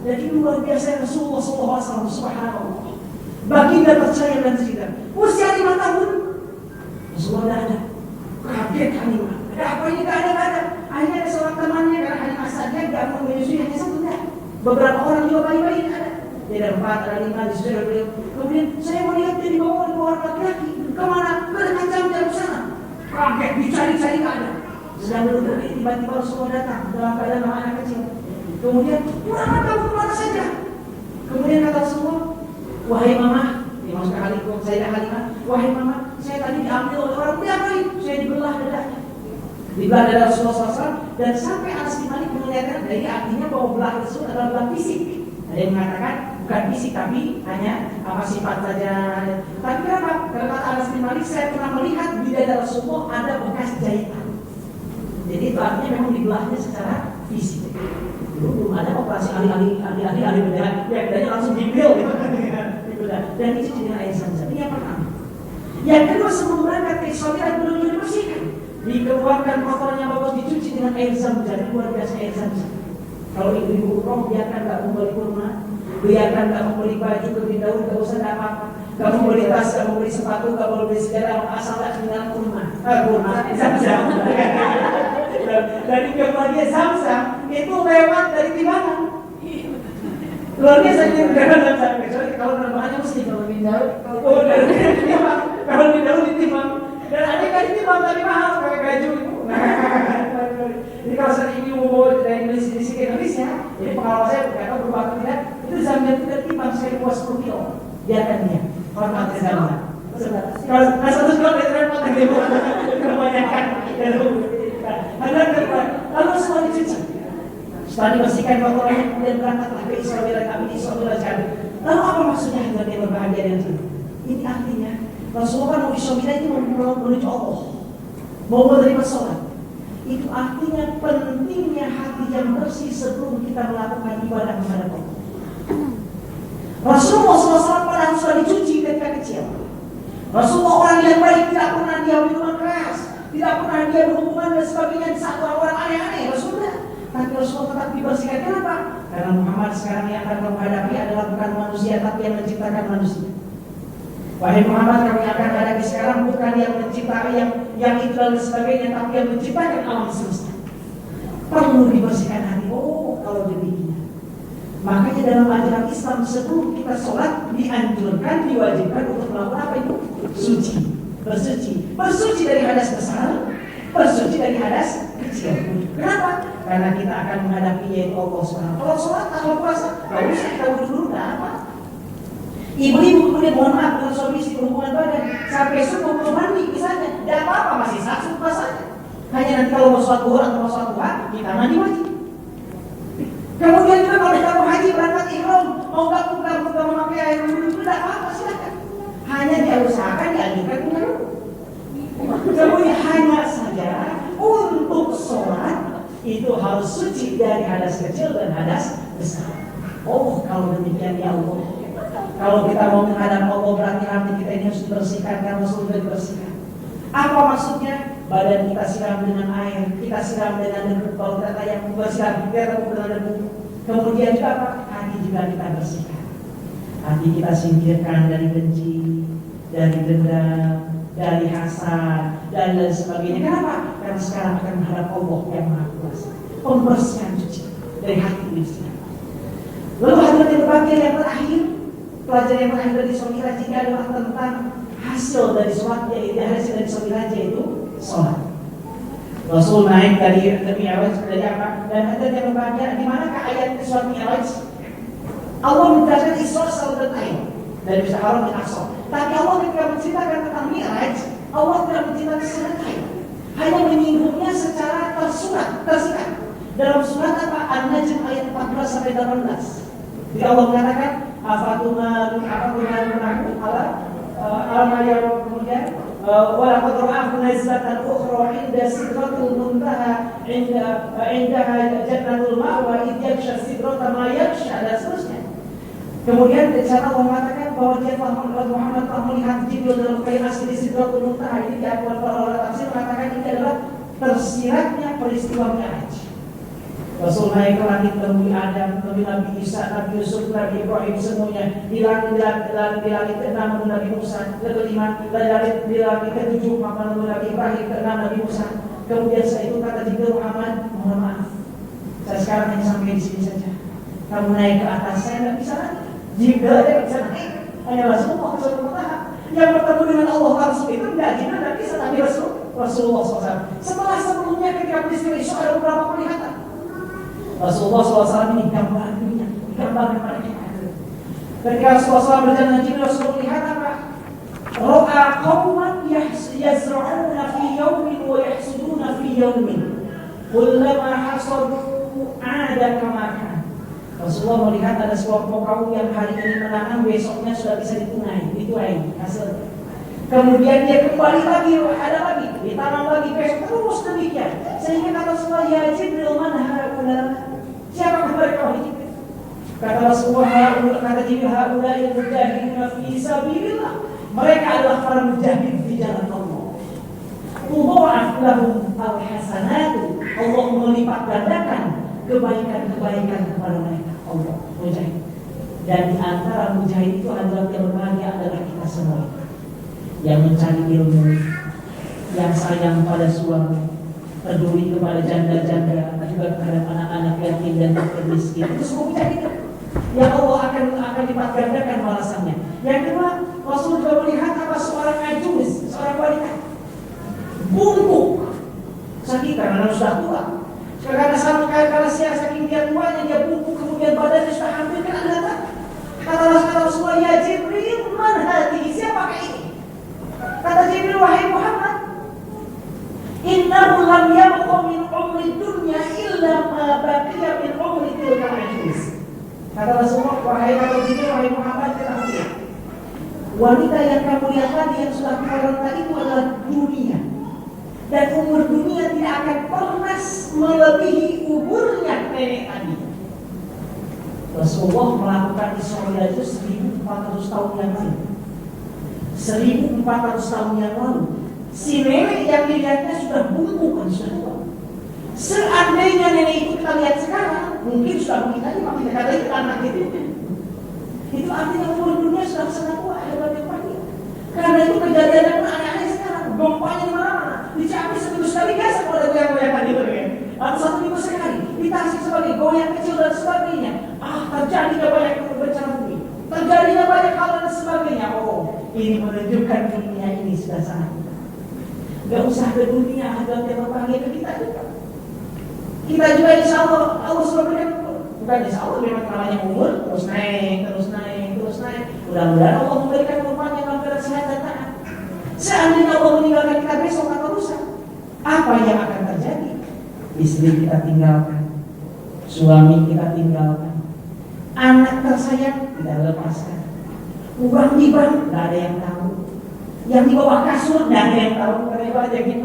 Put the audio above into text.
Dan ini luar biasa Rasulullah SAW, subhanallah. Baginda percaya dan cerita. Usia 5 tahun, Rasulullah tidak ada. Kaget Halimah. Ada apa ini? Tidak ada. Akhirnya ada seorang temannya, karena Halimah saja tidak mau menyusui, hanya satu tidak. Beberapa orang juga bayi-bayi ada. Dia ada 4, ada 5, di saudara beliau. Kemudian saya melihat dia dibawa orang laki-laki. Kemana? Ke dekat jam sana. Kaget, dicari-cari tidak ada. Sedang duduk, tiba-tiba Rasulullah datang dalam keadaan anak kecil. Kemudian, kurang tahu kemana saja. Kemudian kata Rasulullah, wahai mama, ini maksudnya Halimah, wahai mama, saya tadi diambil oleh orang diapain? Saya dibelah dadanya. Dibelah dada Rasulullah SAW, dan sampai Anas bin Malik mengingatkan, jadi artinya bahwa belah tersebut adalah belah fisik. Ada yang mengatakan bukan fisik tapi hanya sifat saja. Tapi kenapa? Karena kata Anas bin Malik, saya pernah melihat di dada Rasulullah ada bekas jahitan. Jadi itu artinya memang dibelahnya secara fisik. Dulu belum ada operasi ahli bedah, ya bedanya langsung diambil gitu. Dan itu dengan air zam-zam. Ini yang pertama. Yang kedua, sebelum berangkat ke Israel belum dibersihkan, dikeluarkan kotorannya bagus, dicuci dengan air zam-zam. Luar biasa air zam-zam. Kalau ibu-ibu umroh, biarkan nggak membeli kurma, biarkan nggak membeli baju, kebin daun, nggak usah apa-apa. Nggak mau beli tas, nggak mau beli sepatu, nggak mau beli segala, asal nggak tinggal kurma, zam-zam. Dari kebahagiaan zam-zam itu lewat dari timbangan. Luar biasa ini negara zam-zam. Kecuali kalau namanya mesti kalau bindau, kalau bindau ditimbang. Dan ada kan ditimbang tapi mahal pakai baju itu. Jadi kalau saat ini mau dari Indonesia ke Indonesia, jadi pengalaman saya berkata berubah atau tidak, itu zam-zam tidak timbang sekali buat 10 kilo. Biarkan dia. Hormat ke zam-zam. Kalau 100 kilo dari repot dari kebanyakan. Lalu semua dicuci. Setelah dibersihkan kotorannya, kemudian berangkatlah ke Israel. Kami di Israel jadi. Lalu apa maksudnya agar dia berbahagia dan itu? Ini artinya Rasulullah mau Israel itu menuju Allah, mau menerima sholat. Itu artinya pentingnya hati yang bersih sebelum kita melakukan ibadah kepada Allah. Rasulullah SAW pada sudah dicuci ketika kecil. Rasulullah orang yang baik, tidak pernah dia minuman keras, tidak pernah dia berhubungan dan sebagainya di saat orang aneh-aneh. Rasulullah, tapi Rasulullah tetap dibersihkan. Kenapa? Karena Muhammad sekarang yang akan menghadapi adalah bukan manusia, tapi yang menciptakan manusia. Wahai Muhammad, kami akan hadapi sekarang bukan yang menciptakan yang itu dan sebagainya, tapi yang menciptakan alam semesta. Perlu dibersihkan hati. Oh, kalau demikian. Makanya dalam ajaran Islam sebelum kita sholat dianjurkan, diwajibkan untuk melakukan apa itu? Suci, bersuci dari hadas besar, bersuci dari hadas kecil. Kenapa? Karena kita akan menghadapi yaitu Allah SWT. Kalau sholat, kalau puasa, kalau usah kita dulu, tidak apa. Ibu-ibu kemudian mohon maaf dengan suami istri berhubungan badan sampai subuh belum mandi misalnya, tidak apa-apa, masih sah puasanya. Hanya nanti kalau mau sholat duhur atau mau sholat duha kita mandi wajib. Kemudian juga kalau kita mau haji berangkat ihram, mau nggak memakai air wudhu, tidak apa-apa, silakan. Hanya diusahakan dianjurkan punya wudhu. Kemudian hanya saja untuk sholat itu harus suci dari hadas kecil dan hadas besar. Oh, kalau demikian ya Allah. Kalau kita mau menghadap Allah berarti hati kita ini harus dibersihkan karena sudah dibersihkan. Apa maksudnya? Badan kita siram dengan air, kita siram dengan debu. Kalau kata yang bersiram kita dengan debu. Kemudian juga apa? Hati juga kita bersihkan. Hati kita singkirkan dari benci, dari dendam, dari hasad dan lain sebagainya. Kenapa? Karena sekarang akan menghadap Allah yang Maha Kuasa. Pembersihan cuci dari hati ini. Lalu hadirin yang berbahagia yang terakhir, pelajaran yang terakhir dari Sholat Mi'raj adalah tentang hasil dari sholat, yaitu hasil dari Sholat Mi'raj yaitu sholat. Rasul naik dari Mi'raj dari apa? Dan ada yang berbahagia di manakah ayat Sholat Mi'raj? Allah menjelaskan Isra dan Mi'raj dari Masjidil Haram dan Aqsa. Tapi Allah ketika menceritakan tentang Mi'raj, Allah tidak menceritakan secara detail, hanya menyinggungnya secara tersirat. Dalam surat apa? An-Najm ayat 14 sampai 18. Jadi Allah mengatakan afatunalun kemudian wala qad ra'ahu nazlatan ukhra inda sidratil muntaha indaha jannatul ma'wa id yaksha sidrata ma yaksha dan seterusnya. Kemudian di sana Allah mengatakan bahwa dia Muhammad telah melihat Jibril dalam kain asli di sidratul muntaha. Ini diakuan para ulama tafsir mengatakan ini adalah tersiratnya peristiwa Mi'raj. Rasul naik ke langit, temui Adam, temui Nabi Isa, Nabi Yusuf, Nabi Ibrahim, semuanya di langit ke-6 Nabi Musa, ke-5 di langit ke-7 Nabi Ibrahim, ke-6 Nabi Musa. Kemudian setelah itu kata Jibril, Muhammad, mohon maaf, saya sekarang hanya sampai di sini saja. Kamu naik ke atas, saya tidak bisa lagi. Jibril aja tidak bisa naik, hanya Rasulullah SAW yang bertemu dengan Allah langsung. Itu tidak Jibril tidak bisa, tapi Rasulullah SAW. Sebelumnya ketika peristiwa Isra ada beberapa penglihatan. Rasulullah SAW ini gambar dunia, gambar kepada kita. Ketika Rasulullah SAW berjalan dengan Jibril, Rasulullah melihat apa? Ro'a qawman yazra'una fi yawmin wa yahsuduna fi yawmin kullama hasadu ada kamakan. Rasulullah melihat ada sekelompok kaum yang hari ini menanam, besoknya sudah bisa dituai hasil. Kemudian dia kembali lagi, ada lagi, ditanam lagi, besok terus demikian. Sehingga kata Rasulullah, ya Jibril, mana siapa mereka wahai Jibril? Kata Rasulullah, kata Jibril, haulai mujahiduna fi sabilillah. Mereka adalah para mujahid di jalan Allah. Tudha'af lahum al-hasanatu. Allah melipat gandakan kebaikan-kebaikan kepada mereka. Allah mujahid. Dan di antara mujahid itu adalah yang berbahagia adalah kita semua. Yang mencari ilmu, yang sayang pada suami, peduli kepada janda-janda, juga kepada anak-anak yatim dan miskin. Itu semua mujahid. Yang Allah akan lipat gandakan balasannya. Yang kedua, Rasul juga melihat apa seorang ajuz, seorang wanita bungkuk sakit karena sudah tua. Karena saking dia tuanya, dia bungkuk, kemudian badannya sudah hampir kena data. Kata Rasulullah, ya Jibril, man hati, siapakah ini? Kata Jibril, wahai Muhammad, innahu lam yabqa min umri dunya illa ma baqiya min umri tilkal ajuz. Kata Rasulullah, wahai Jibril, wahai Muhammad, ketahuilah, wanita yang kamu lihat tadi yang sudah tua itu adalah dunia. Dan umur dunia tidak akan pernah melebihi umurnya nenek tadi. Rasulullah melakukan Isra Mi'raj 1400 tahun yang lalu. 1400 tahun yang lalu. Si nenek yang dilihatnya sudah bungkuk kan, sudah tua. Seandainya nenek itu kita lihat sekarang, mungkin sudah bungkuk tadi, makanya kata itu anak itu. Itu artinya umur dunia sudah sangat tua, hebat yang pasti. Karena itu kejadiannya pun aneh-aneh sekarang, gempanya di mana-mana. Di Ciamis seminggu sekali biasa kalau ada goyang-goyangan gitu kan. Atau 1 minggu sekali, di Tasik sebagai goyang kecil dan sebagainya. Terjadinya banyak bencana bumi, terjadinya banyak hal dan sebagainya. Oh, ini menunjukkan dunia ini sudah sangat tua. Gak usah ke dunia, ada yang berbahagia ke kita juga. Kita juga insya Allah sudah berikan. Bukan insya Allah, memang namanya umur terus naik. Mudah-mudahan Allah memberikan umurnya dalam keadaan sehat dan taat. Seandainya Allah meninggalkan kita besok atau lusa, apa yang akan terjadi? Istri kita tinggalkan, suami kita tinggalkan, anak tersayang kita lepaskan, uang di bank tidak ada yang tahu, yang di bawah kasur tidak ada yang tahu. Karena itu aja gitu.